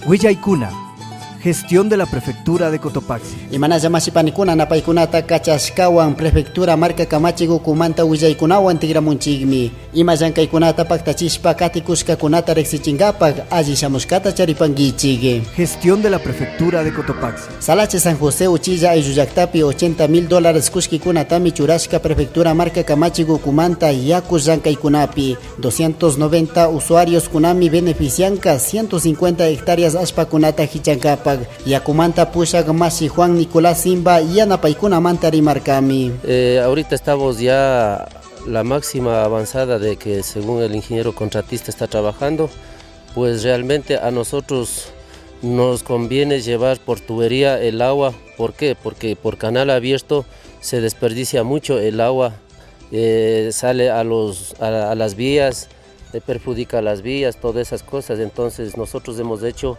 Huillaykuna, gestión de la Prefectura de Cotopaxi. Imanalla masipanikuna napaykunata kachashkawan Prefectura marca Kamachigu kumanta willaykunawan tigramunchikmi. Ima llankaykunata paktachishpa katikushkakunata reqsichinkapak alli shamushkata charipankichik. Gestión de la Prefectura de Cotopaxi. Salache San José Uchilla Ayullaktapi $80,000 kushkikunatami churashka Prefectura marca Kamachigu kumanta yaku llankaykunapi. 290 usuarios kunami beneficianka 150 hectáreas ashpakunata hichankapak. Yakumanta pushak masi Juan Nicolás Simba yanapaykuna manta rimarkami. Ahorita estamos ya la máxima avanzada de que según el ingeniero contratista está trabajando, pues realmente a nosotros nos conviene llevar por tubería el agua. ¿Por qué? Porque por canal abierto se desperdicia mucho el agua, sale a las vías, perjudica las vías, todas esas cosas. Entonces nosotros hemos hecho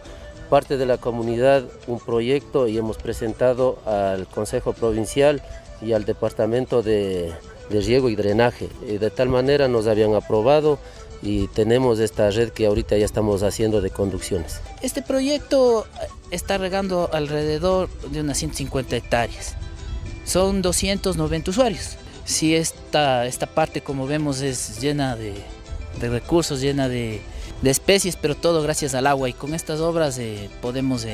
parte de la comunidad un proyecto y hemos presentado al Consejo Provincial y al Departamento de Riego y Drenaje. De tal manera nos habían aprobado y tenemos esta red que ahorita ya estamos haciendo de conducciones. Este proyecto está regando alrededor de unas 150 hectáreas. Son 290 usuarios. Si esta parte, como vemos, es llena de recursos, llena de especies, pero todo gracias al agua, y con estas obras podemos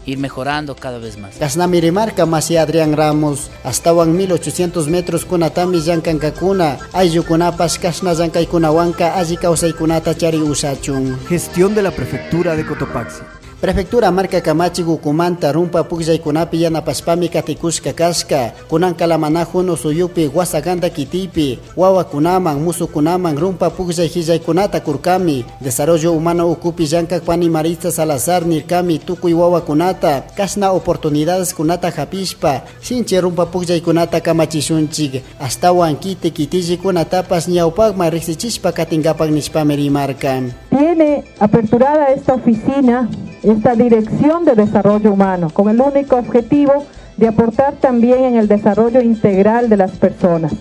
ir mejorando cada vez más. Kasnami remarca Masi Adrián Ramos, hasta 1800 metros kunatami llankankakuna, ayllukunapas kasna llankaykunawanka alli kawsaykunata chari usachun. Gestión de la Prefectura de Cotopaxi. Prefectura marca Kamachigu kumanta rumpa pukllaykunapi yanapaspami katikushka kashka, kunan kalamanajun usuyupi wasaganda kitipi, wawakunaman, musukunaman rumpa puklay hillaykunata kurkami. Desarrollo humano ukupi llankak Pani Marista Salazar nirkami tukuy wawakunata, kashna oportunidades kunata hapishpa, sinche rumpa pukllaykunata kamachishunchik, astawan kiti kitillikunatapas ñawpakman riqsichishpa katinkapak nishpami rimarka. Tiene aperturada esta oficina, esta Dirección de Desarrollo Humano, con el único objetivo de aportar también en el desarrollo integral de las personas.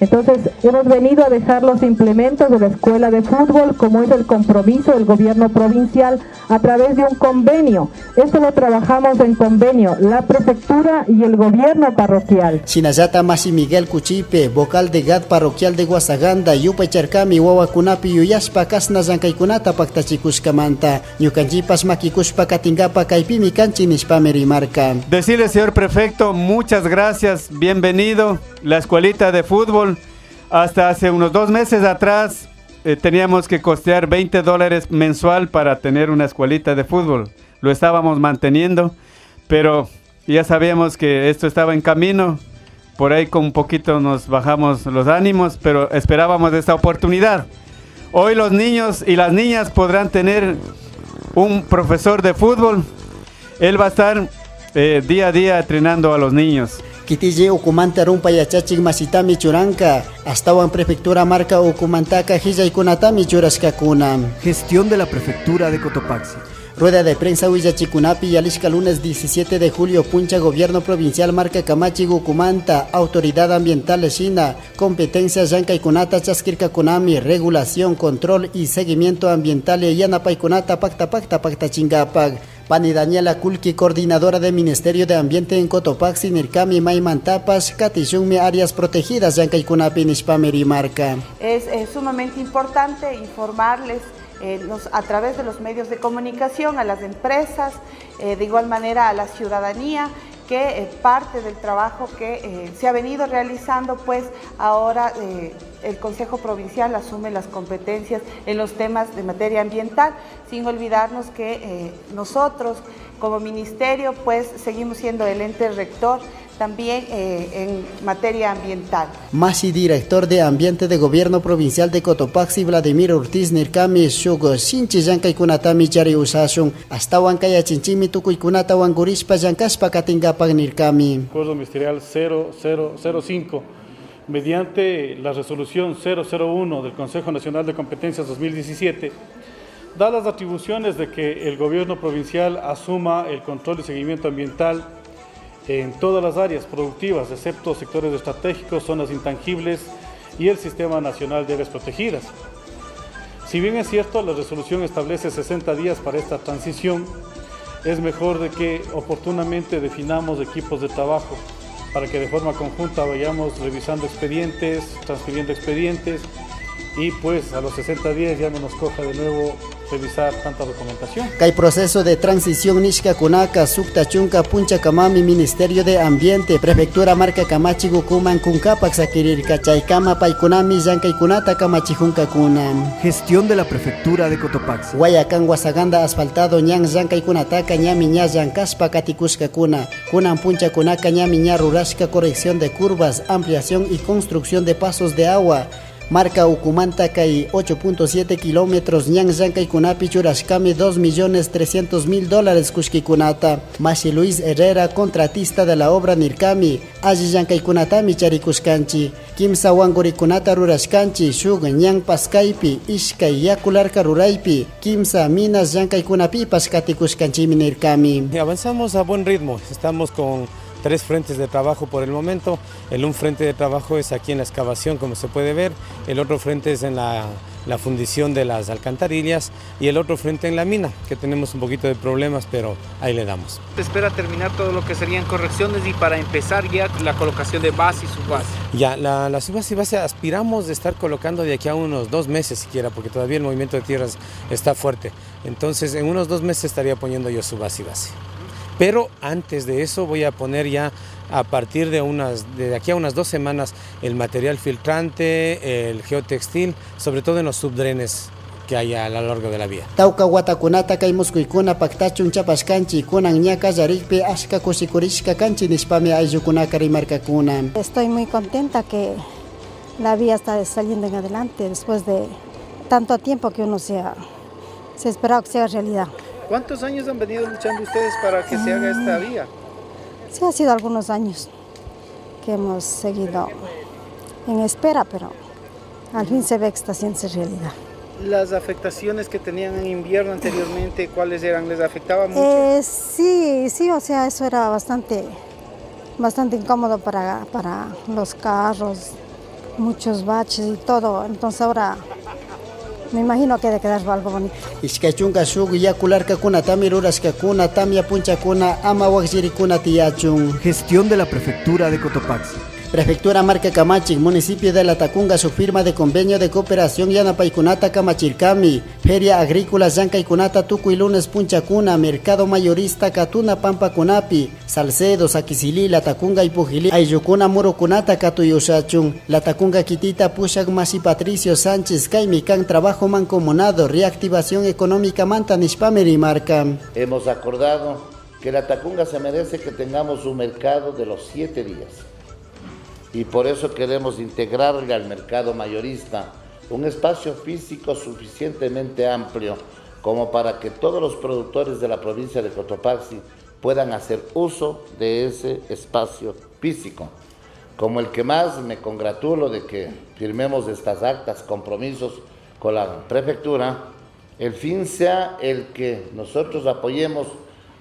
Entonces, hemos venido a dejar los implementos de la escuela de fútbol, como es el compromiso del gobierno provincial a través de un convenio. Esto lo trabajamos en convenio, la prefectura y el gobierno parroquial. Sinayata Masi Miguel Cuchipe, vocal de GAD parroquial de Guasaganda, Yupa Charcami, Wawakunapi, Yuyaspa, Kasna Zankaykunata, Paktachikushkamanta, Ñukanchipas Makikushpa, Katingapa, Kaipimi, Kanchinishpame rimarka. Decirle, señor prefecto, muchas gracias, bienvenido. La escuelita de fútbol, hasta hace unos 2 meses atrás teníamos que costear $20 mensual para tener una escuelita de fútbol. Lo estábamos manteniendo, pero ya sabíamos que esto estaba en camino. Por ahí con un poquito nos bajamos los ánimos, pero esperábamos esta oportunidad. Hoy los niños y las niñas podrán tener un profesor de fútbol. Él va a estar día a día entrenando a los niños. Kitille ukumanta rumpa yachachik masitami churanka, astawan Prefectura marca ukumantaka hillaykunatami churashkakuna. Gestión de la Prefectura de Cotopaxi. Rueda de prensa Huillachikunapi Yalishka lunes 17 de julio Puncha Gobierno Provincial marca Kamachigu Ukumanta, Autoridad Ambiental China, Competencias Yankaykunata Chaskirkakunami, Regulación, Control y Seguimiento Ambiental Yanapaykunata Pacta Chingapak. Pani Daniela Kulki, coordinadora del Ministerio de Ambiente en Cotopaxi, Nirkami Maimantapas, Katishunmi Áreas Protegidas Yankaykunapi Nishpami rimarka. Es sumamente importante informarles a través de los medios de comunicación, a las empresas, de igual manera a la ciudadanía, que parte del trabajo que se ha venido realizando, pues ahora el Consejo Provincial asume las competencias en los temas de materia ambiental, sin olvidarnos que nosotros como ministerio pues seguimos siendo el ente rector también en materia ambiental. Masi director de Ambiente de Gobierno Provincial de Cotopaxi, Vladimir Ortiz Nirkami Shugo, Sinchi Yankaykunatami Chari Usashun, hasta Wankaya Chinchimi Tukuykunata Wangurispa Yankaspa Katingapak Nirkami. Acuerdo Ministerial 0005, mediante la resolución 001 del Consejo Nacional de Competencias 2017, da las atribuciones de que el gobierno provincial asuma el control y seguimiento ambiental en todas las áreas productivas, excepto sectores estratégicos, zonas intangibles y el Sistema Nacional de Áreas Protegidas. Si bien es cierto, la resolución establece 60 días para esta transición, es mejor de que oportunamente definamos equipos de trabajo para que de forma conjunta vayamos revisando expedientes, transfiriendo expedientes y pues a los 60 días ya no nos coja de nuevo revisar tanta documentación. Hay proceso de transición Nishka Kunaka, Sukta Chunka, Puncha Kamami, Ministerio de Ambiente, Prefectura Marca Kamachi Gukuman Kunkapak Sakirir Kachaykama Paikunami Yankaikunata Kamachijunka Kunam. Gestión de la Prefectura de Cotopaxi. Guayacán Guasaganda asfaltado Ñan Yankaikunataka Ñami Ña Yankaspa Katikuska Kuna, Kunan Puncha Kunaka Ñami Ña Rurashka, corrección de curvas, ampliación y construcción de pasos de agua. Marca Ucumanta Kai 8.7 kilómetros, Ñan Yankay Kunapi Churashkami $2.300.000 Kushkikunata. Mashi Luis Herrera, contratista de la obra Nirkami, Aji Yankay Kunatami Charikushkanchi, Kimsa Wangurikunata Rurashkanchi, Shug Ñan Paskaipi, Ishkay Yakularka Ruraipi, Kimsa Minas Yankay Kunapi Paskatikushkanchi Nirkami. Avanzamos a buen ritmo, estamos con 3 frentes de trabajo por el momento. Un frente de trabajo es aquí en la excavación, como se puede ver, el otro frente es en la fundición de las alcantarillas y el otro frente en la mina, que tenemos un poquito de problemas, pero ahí le damos. Se espera terminar todo lo que serían correcciones y para empezar ya la colocación de base y subbase. Ya, la subbase y base aspiramos de estar colocando de aquí a unos 2 meses siquiera, porque todavía el movimiento de tierras está fuerte. Entonces en unos 2 meses estaría poniendo yo subbase y base. Pero antes de eso voy a poner ya a partir de aquí a unas 2 semanas el material filtrante, el geotextil, sobre todo en los subdrenes que hay a lo largo de la vía. Tauka Watakunata Kaimuskuikuna Paktachun Chapaskanchi, Kunan Ñaka Yarikpe Ashka Kusikurishka Kanchi Nispame Ayukunaka Rimarkakuna. Estoy muy contenta que la vía está saliendo en adelante después de tanto tiempo que uno se esperaba que sea realidad. ¿Cuántos años han venido luchando ustedes para que se haga esta vía? Sí, ha sido algunos años que hemos seguido en espera, pero al fin se ve que está haciéndose realidad. ¿Las afectaciones que tenían en invierno anteriormente, cuáles eran? ¿Les afectaba mucho? Sí, o sea, eso era bastante incómodo para los carros, muchos baches y todo, entonces ahora me imagino que de quedar algo bonito. Ishkachunka shug yakularka kuna tami rurashka kuna tamia puncha kuna ama wakjiri kuna tiyachun. Gestión de la Prefectura de Cotopaxi. Prefectura Marca Camachi, municipio de Latacunga, su firma de convenio de cooperación Yanapaikunata Kamachirkami, Feria Agrícola Yankaikunata Tukuy Lunes Punchacuna, Mercado Mayorista Katuna Pampa Kunapi, Salcedo, Saquicilí, Latacunga y Pujilí, Ayucuna Murokunata Katuyushachun, Latacunga Quitita Pushak Masi Patricio Sánchez, Kaimikan, Trabajo Mancomunado, Reactivación Económica Manta Nishpameri Marca. Hemos acordado que Latacunga se merece que tengamos un mercado de los 7 días. Y por eso queremos integrarle al mercado mayorista un espacio físico suficientemente amplio como para que todos los productores de la provincia de Cotopaxi puedan hacer uso de ese espacio físico. Como el que más me congratulo de que firmemos estas actas, compromisos con la prefectura, el fin sea el que nosotros apoyemos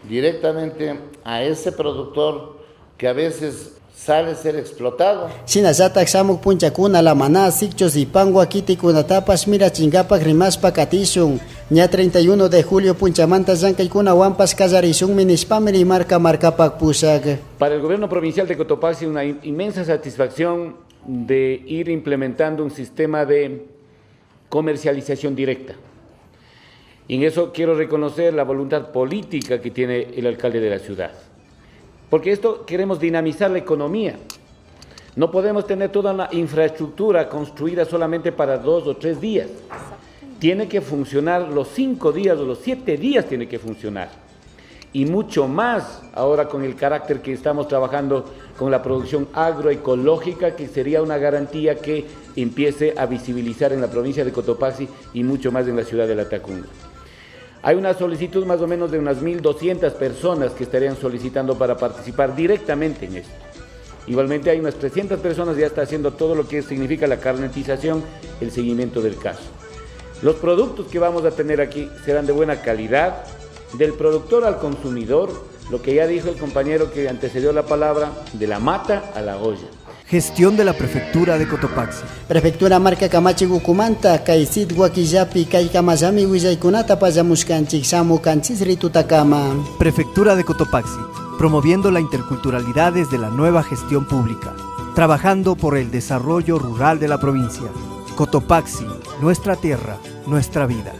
directamente a ese productor que a veces sale a ser explotado. Shinazatak Samuk Punchakuna, La Maná, Sikchos y Pangua, Kiti Kunatapas, Mira Chingapak, Rimaspa, Katishun. Ña 31 de julio, Punchamanta, Yankaikuna, Wampas, Kazarishun, Minispameri, Marcapak, Pushak. Para el gobierno provincial de Cotopaxi, una inmensa satisfacción de ir implementando un sistema de comercialización directa. Y en eso quiero reconocer la voluntad política que tiene el alcalde de la ciudad. Porque esto queremos dinamizar la economía. No podemos tener toda una infraestructura construida solamente para 2 o 3 días. Tiene que funcionar los 5 días o los 7 días tiene que funcionar. Y mucho más ahora con el carácter que estamos trabajando con la producción agroecológica, que sería una garantía que empiece a visibilizar en la provincia de Cotopaxi y mucho más en la ciudad de Latacunga. Hay una solicitud más o menos de unas 1.200 personas que estarían solicitando para participar directamente en esto. Igualmente hay unas 300 personas que ya están haciendo todo lo que significa la carnetización, el seguimiento del caso. Los productos que vamos a tener aquí serán de buena calidad, del productor al consumidor, lo que ya dijo el compañero que antecedió la palabra, de la mata a la olla. Gestión de la Prefectura de Cotopaxi. Prefectura marca Camachigu Kumanta, Kaisit Guaquillapi, Kaikamazami, Huizaikunata, Payamuscanchik, Samu Canchis, Ritutakama. Prefectura de Cotopaxi, promoviendo la interculturalidad desde la nueva gestión pública, trabajando por el desarrollo rural de la provincia. Cotopaxi, nuestra tierra, nuestra vida.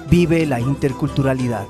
Vive la interculturalidad.